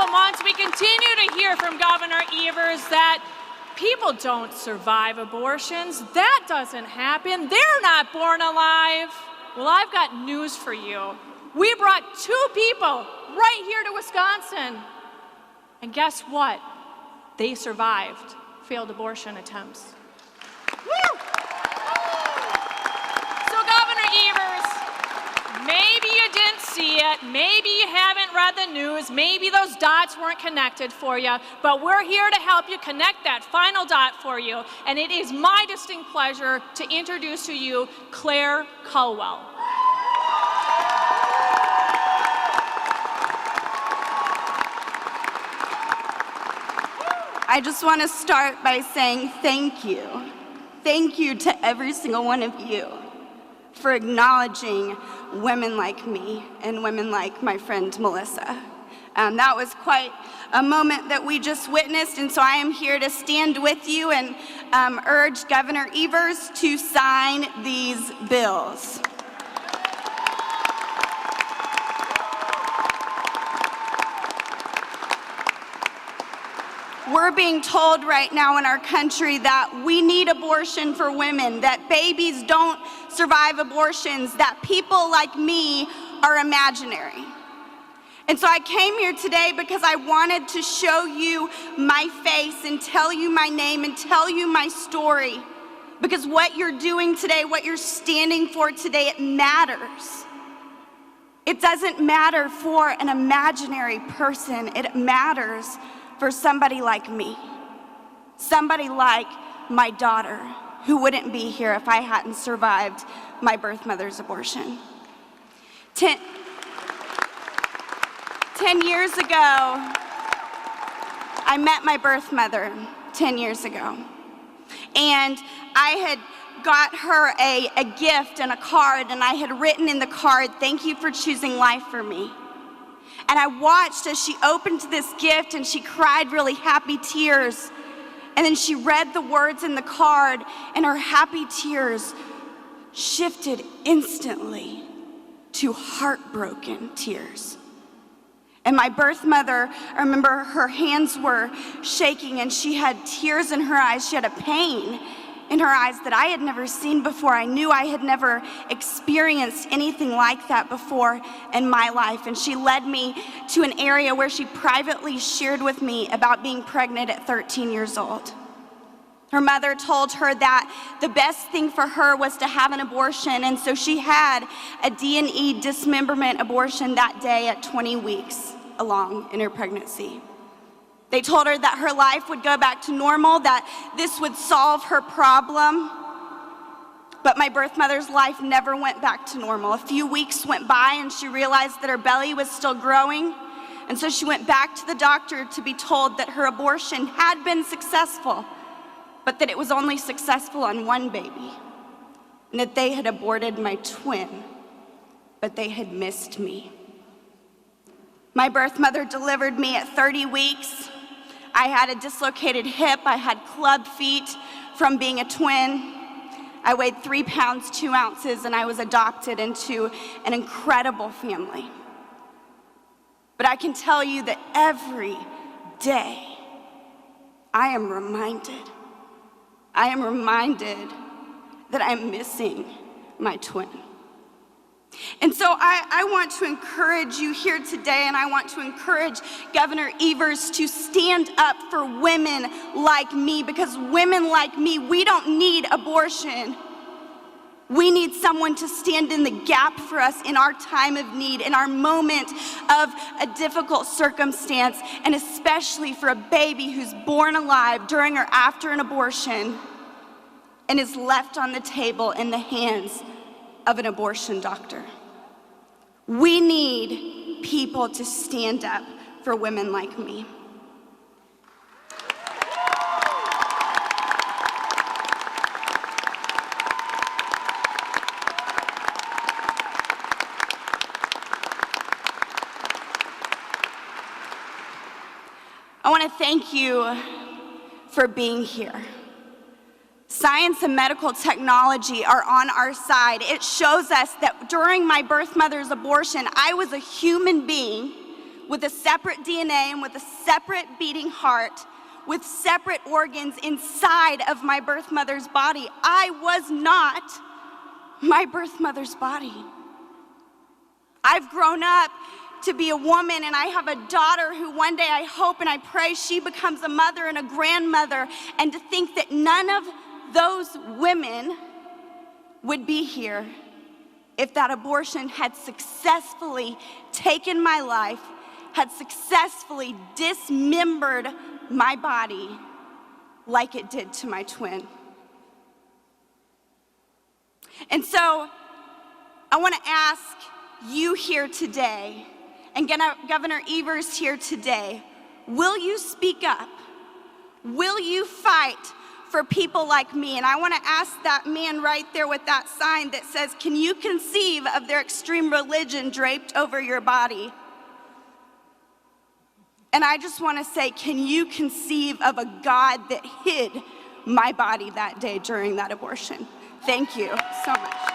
couple months, we continue to hear from Governor Evers that people don't survive abortions. That doesn't happen. They're not born alive. Well, I've got news for you. We brought 2 people right here to Wisconsin. And guess what? They survived failed abortion attempts. Woo! So, Governor Evers, maybe you didn't see it, maybe you haven't read the news, maybe those dots weren't connected for you, but we're here to help you connect that final dot for you, and it is my distinct pleasure to introduce to you Claire Culwell. I just want to start by saying thank you. Thank you to every single one of you for acknowledging women like me and women like my friend Melissa. That was quite a moment that we just witnessed, and so I am here to stand with you and urge Governor Evers to sign these bills. We're being told right now in our country that we need abortion for women, that babies don't survive abortions, that people like me are imaginary. And so I came here today because I wanted to show you my face and tell you my name and tell you my story. Because what you're doing today, what you're standing for today, it matters. It doesn't matter for an imaginary person, it matters for somebody like me, somebody like my daughter, who wouldn't be here if I hadn't survived my birth mother's abortion. 10 years ago, I met my birth mother 10 years ago, and I had got her a gift and a card, and I had written in the card, "Thank you for choosing life for me." And I watched as she opened this gift and she cried really happy tears. And then she read the words in the card and her happy tears shifted instantly to heartbroken tears. And my birth mother, I remember her hands were shaking and she had tears in her eyes. She had a pain in her eyes that I had never seen before. I knew I had never experienced anything like that before in my life. And she led me to an area where she privately shared with me about being pregnant at 13 years old. Her mother told her that the best thing for her was to have an abortion, and so she had a D&E dismemberment abortion that day at 20 weeks along in her pregnancy. They told her that her life would go back to normal, that this would solve her problem. But my birth mother's life never went back to normal. A few weeks went by and she realized that her belly was still growing. And so she went back to the doctor to be told that her abortion had been successful, but that it was only successful on one baby, and that they had aborted my twin, but they had missed me. My birth mother delivered me at 30 weeks. I had a dislocated hip, I had club feet from being a twin. I weighed 3 pounds, 2 ounces, and I was adopted into an incredible family. But I can tell you that every day, I am reminded that I'm missing my twin. And so I want to encourage you here today, and I want to encourage Governor Evers to stand up for women like me, because women like me, we don't need abortion. We need someone to stand in the gap for us in our time of need, in our moment of a difficult circumstance, and especially for a baby who's born alive during or after an abortion and is left on the table in the hands of an abortion doctor. We need people to stand up for women like me. I want to thank you for being here. Science and medical technology are on our side. It shows us that during my birth mother's abortion, I was a human being with a separate DNA and with a separate beating heart, with separate organs inside of my birth mother's body. I was not my birth mother's body. I've grown up to be a woman, and I have a daughter who one day I hope and I pray she becomes a mother and a grandmother, and to think that none of those women would be here if that abortion had successfully taken my life, had successfully dismembered my body like it did to my twin. And so I want to ask you here today, and Governor Evers here today, will you speak up? Will you fight for people like me? And I want to ask that man right there with that sign that says, "Can you conceive of their extreme religion draped over your body?" And I just want to say, can you conceive of a God that hid my body that day during that abortion? Thank you so much.